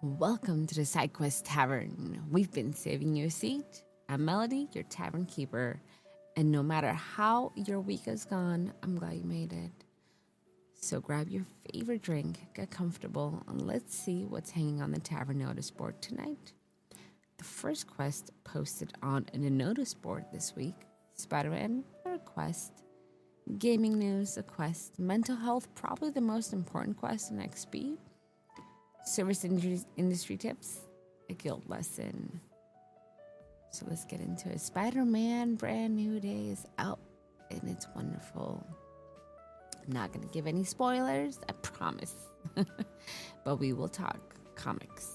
Welcome to the Side Quest Tavern. We've been saving you a seat. I'm Melody, your tavern keeper. And no matter how your week has gone, I'm glad you made it. So grab your favorite drink, get comfortable, and let's see what's hanging on the tavern notice board tonight. The first quest posted on the notice board this week, Spider-Man, a quest. Gaming news, a quest. Mental health, probably the most important quest in XP. Service industry tips, a guild lesson. So let's get into it. Spider-Man Brand New Day is out, and it's wonderful. I'm not going to give any spoilers, I promise. But we will talk comics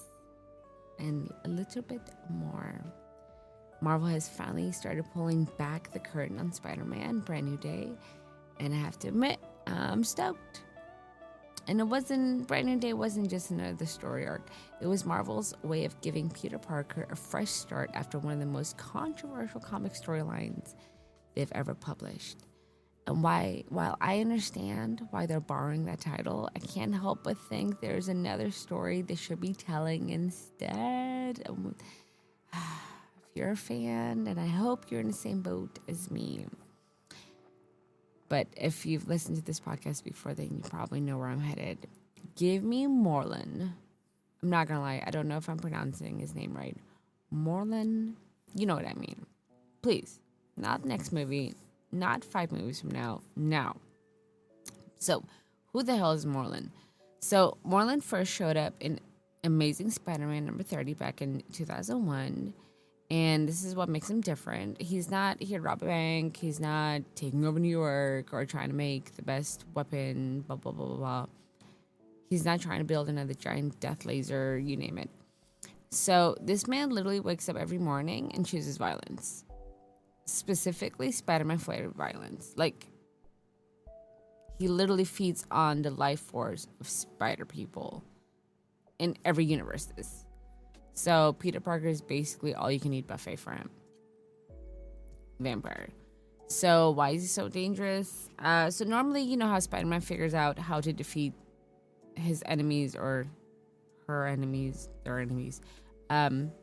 and a little bit more. Marvel has finally started pulling back the curtain on Spider-Man Brand New Day, and I have to admit, I'm stoked. And Brand New Day wasn't just another story arc. It was Marvel's way of giving Peter Parker a fresh start after one of the most controversial comic storylines they've ever published. And while I understand why they're borrowing that title, I can't help but think there's another story they should be telling instead. If you're a fan, and I hope you're in the same boat as me. But if you've listened to this podcast before, then you probably know where I'm headed. Give me Morlun. I'm not going to lie. I don't know if I'm pronouncing his name right. Morlun. You know what I mean. Please. Not next movie. Not 5 movies from now. Now. So, who the hell is Morlun? So, Morlun first showed up in Amazing Spider-Man number 30 back in 2001. And this is what makes him different. He's not here to rob a bank. He's not taking over New York or trying to make the best weapon, blah, blah, blah, blah, blah. He's not trying to build another giant death laser, you name it. So this man literally wakes up every morning and chooses violence. Specifically, Spider-Man flavored violence. Like, he literally feeds on the life force of spider people in every universe. So Peter Parker is basically all you can eat buffet for him. Vampire. So why is he so dangerous? So normally, you know how Spider-Man figures out how to defeat his enemies or her enemies, their enemies. By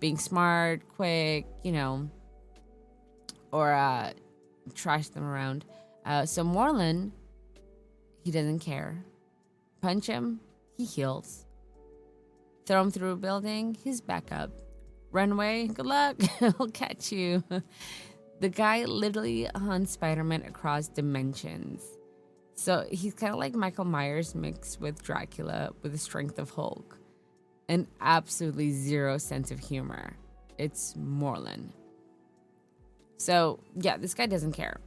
being smart, quick, or trash them around. So Morlun, he doesn't care. Punch him, he heals. Throw him through a building, he's back up. Run away, good luck, he'll catch you. The guy literally hunts Spider-Man across dimensions. So he's kind of like Michael Myers mixed with Dracula with the strength of Hulk. And absolutely zero sense of humor. It's Morlun. So, yeah, this guy doesn't care.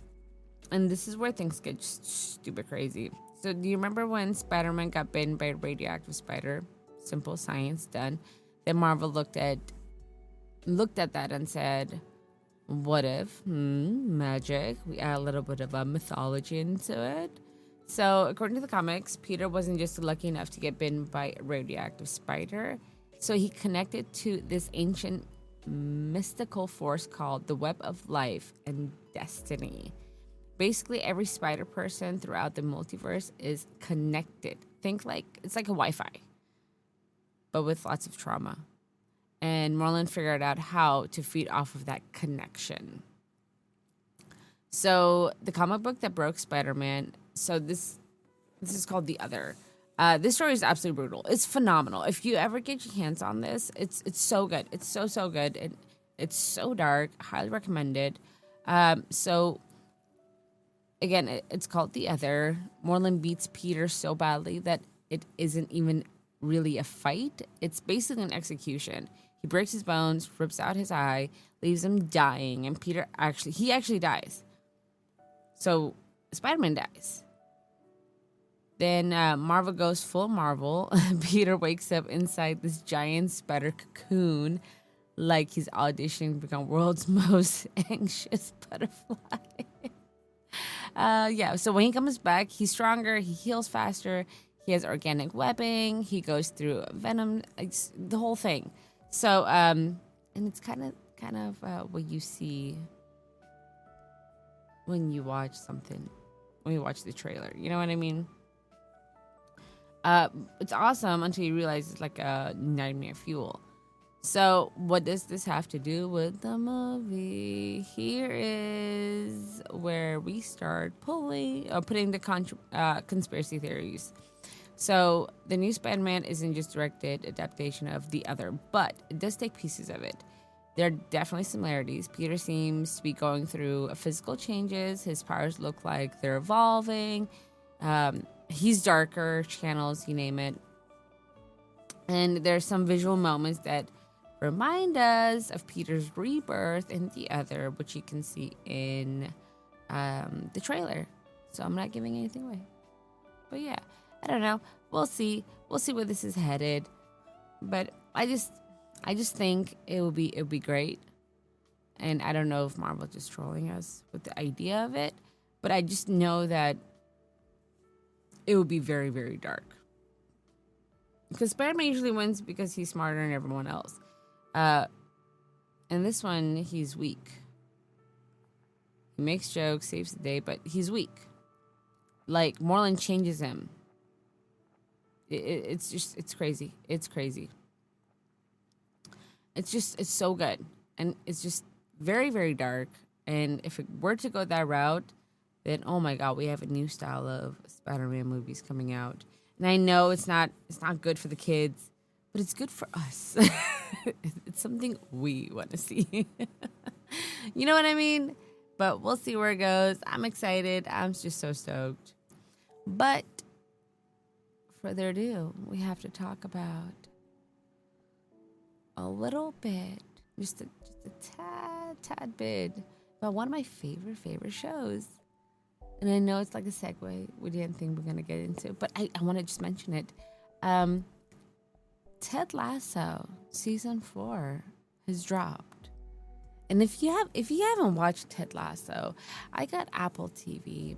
And this is where things get stupid crazy. So do you remember when Spider-Man got bitten by a radioactive spider? Simple science done. Then Marvel looked at that and said, what if magic, we add a little bit of a mythology into it. So according to the comics, Peter wasn't just lucky enough to get bitten by a radioactive spider, so he connected to this ancient mystical force called the web of life and destiny. Basically, every spider person throughout the multiverse is connected. Think like it's like a Wi-Fi, but with lots of trauma. And Morlun figured out how to feed off of that connection. So the comic book that broke Spider-Man, so this is called The Other. This story is absolutely brutal. It's phenomenal. If you ever get your hands on this, it's so good. It's so good. It's so dark. Highly recommended. So again, it's called The Other. Morlun beats Peter so badly that it isn't even really a fight. It's basically an execution. He breaks his bones, rips out his eye, leaves him dying, and Peter actually dies. So Spider-Man dies. Then Marvel goes full Marvel. Peter wakes up inside this giant spider cocoon like he's auditioning to become world's most anxious butterfly. So when he comes back, he's stronger, he heals faster, he has organic webbing, he goes through venom, it's the whole thing. So, and it's kind of what you see when you watch something, when you watch the trailer. You know what I mean? It's awesome until you realize it's like a nightmare fuel. So, what does this have to do with the movie? Here is where we start putting the conspiracy theories. So, the new Spider-Man isn't just directed adaptation of the other, but it does take pieces of it. There are definitely similarities. Peter seems to be going through physical changes. His powers look like they're evolving. He's darker, channels, you name it. And there's some visual moments that remind us of Peter's rebirth in the other, which you can see in the trailer. So I'm not giving anything away. But yeah, I don't know. We'll see. We'll see where this is headed. But I just think it would be great. And I don't know if Marvel's just trolling us with the idea of it, but I just know that it would be very, very dark. Because Spider-Man usually wins because he's smarter than everyone else. And this one, he's weak. He makes jokes, saves the day, but he's weak. Like, Morlun changes him. It's crazy. It's crazy. It's so good. And it's just very, very dark. And if it were to go that route, then, oh my God, we have a new style of Spider-Man movies coming out. And I know it's not good for the kids, but it's good for us. It's something we want to see. You know what I mean? But we'll see where it goes. I'm excited. I'm just so stoked. But further ado, we have to talk about a little bit, just a tad bit, about one of my favorite shows. And I know it's like a segue. We didn't think we were going to get into it, but I want to just mention it. Ted Lasso season 4 has dropped. And if you haven't watched Ted Lasso, I got Apple TV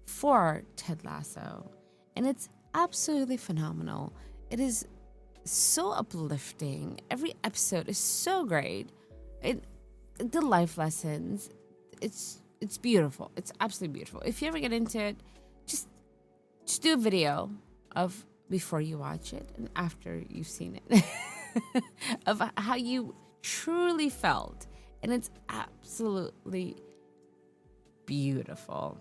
for Ted Lasso, and it's absolutely phenomenal. It is so uplifting. Every episode is so great. The life lessons, it's beautiful. It's absolutely beautiful. If you ever get into it, just do a video of before you watch it and after you've seen it of how you truly felt, and it's absolutely beautiful.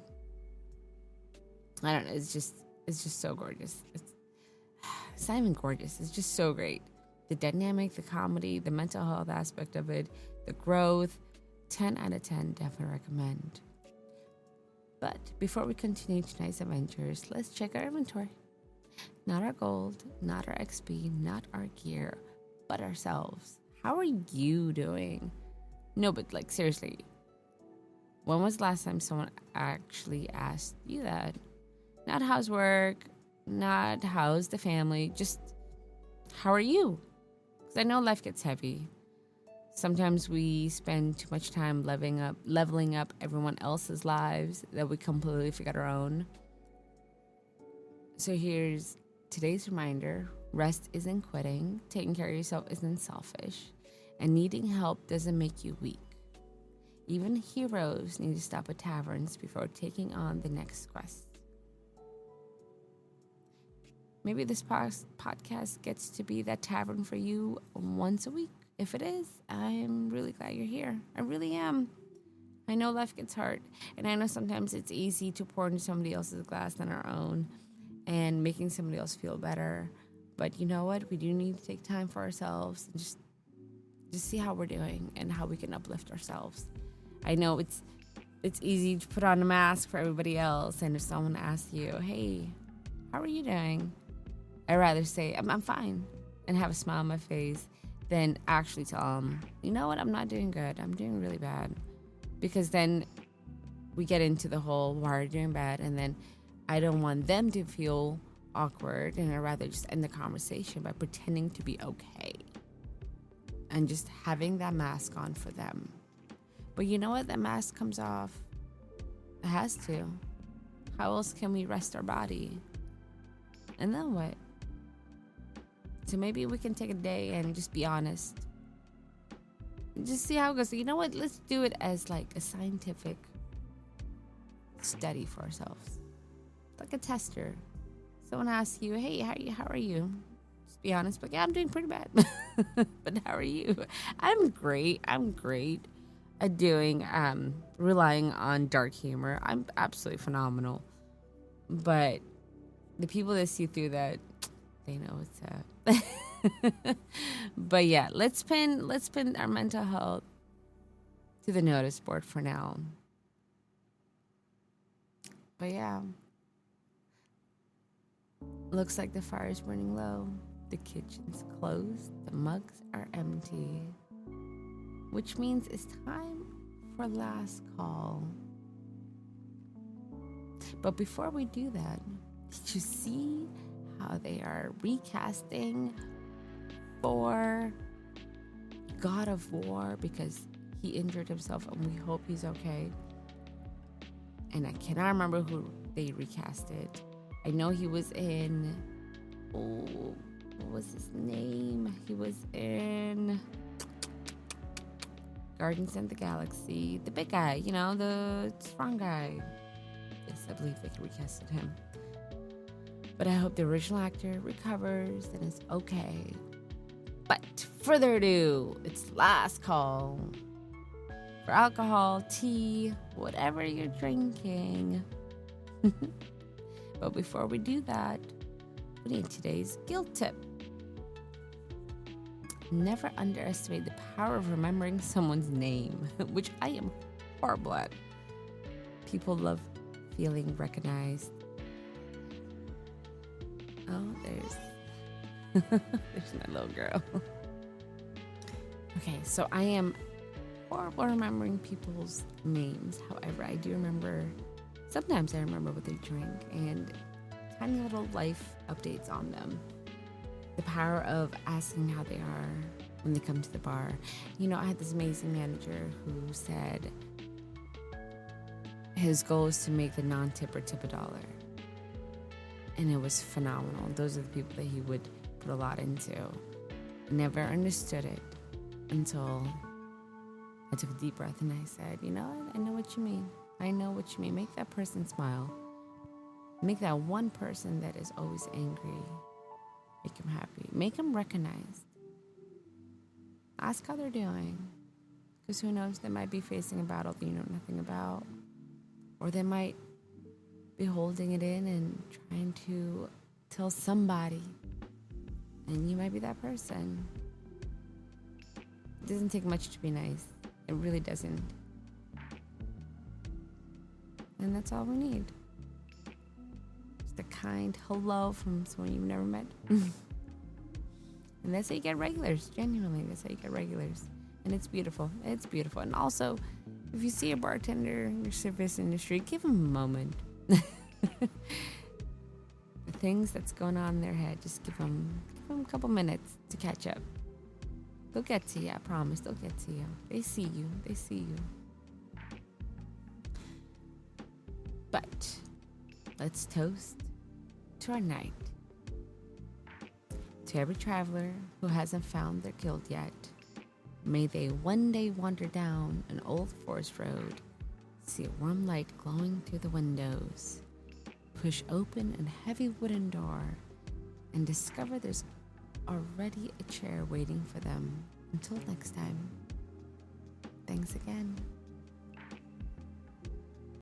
I don't know. It's just so gorgeous. It's not even gorgeous. It's just so great. The dynamic, the comedy, the mental health aspect of it, the growth. 10 out of 10, definitely recommend. But before we continue tonight's adventures, let's check our inventory. Not our gold, not our XP, not our gear, but ourselves. How are you doing? No, but like seriously, when was the last time someone actually asked you that? Not how's work, not how's the family, just how are you? Because I know life gets heavy. Sometimes we spend too much time leveling up everyone else's lives that we completely forget our own. So here's today's reminder. Rest isn't quitting. Taking care of yourself isn't selfish. And needing help doesn't make you weak. Even heroes need to stop at taverns before taking on the next quest. Maybe this podcast gets to be that tavern for you once a week. If it is, I'm really glad you're here. I really am. I know life gets hard, and I know sometimes it's easy to pour into somebody else's glass than our own and making somebody else feel better. But you know what? We do need to take time for ourselves and just see how we're doing and how we can uplift ourselves. I know it's easy to put on a mask for everybody else, and if someone asks you, hey, how are you doing? I'd rather say, I'm fine, and have a smile on my face than actually tell them, you know what, I'm not doing good. I'm doing really bad. Because then we get into the whole, why are you doing bad? And then I don't want them to feel awkward, and I'd rather just end the conversation by pretending to be okay and just having that mask on for them. But you know what? That mask comes off. It has to. How else can we rest our body? And then what? So maybe we can take a day and just be honest. Just see how it goes. So you know what? Let's do it as like a scientific study for ourselves. Like a tester. someone asks you, "Hey, how are you?" Just be honest, like, "Yeah, I'm doing pretty bad." But how are you? I'm great. I'm great at doing relying on dark humor. I'm absolutely phenomenal. But the people that see through that, they know what's up. But yeah, let's pin our mental health to the notice board for now. But yeah, looks like the fire is burning low. The kitchen's closed. The mugs are empty. Which means it's time for last call. But before we do that, did you see how they are recasting for God of War because he injured himself and we hope he's okay? And I cannot remember who they recasted. I know he was in, what was his name? He was in Guardians of the Galaxy. The big guy, the strong guy. Yes, I believe they recasted him. But I hope the original actor recovers and is okay. But further ado, it's last call for alcohol, tea, whatever you're drinking. But before we do that, we need today's guilt tip. Never underestimate the power of remembering someone's name, which I am horrible at. People love feeling recognized. Oh, there's my little girl. Okay, so I am horrible remembering people's names. However, I do remember, sometimes I remember what they drink and tiny little life updates on them. The power of asking how they are when they come to the bar. I had this amazing manager who said his goal is to make the non-tipper tip $1. And it was phenomenal. Those are the people that he would put a lot into. Never understood it until I took a deep breath and I said, you know what? I know what you mean. I know what you mean. Make that person smile. Make that one person that is always angry. Make them happy. Make them recognized. Ask how they're doing. Because who knows, they might be facing a battle that you know nothing about. Or they might be holding it in and trying to tell somebody. And you might be that person. It doesn't take much to be nice. It really doesn't. And that's all we need. Just a kind hello from someone you've never met. And that's how you get regulars. Genuinely, that's how you get regulars. And it's beautiful. It's beautiful. And also, if you see a bartender in your service industry, give them a moment. The things that's going on in their head, just give them a couple minutes to catch up. They'll get to you, I promise. They'll get to you. They see you. They see you. But let's toast to our night. To every traveler who hasn't found their guild yet, may they one day wander down an old forest road, see a warm light glowing through the windows, push open a heavy wooden door, and discover there's already a chair waiting for them. Until next time, thanks again.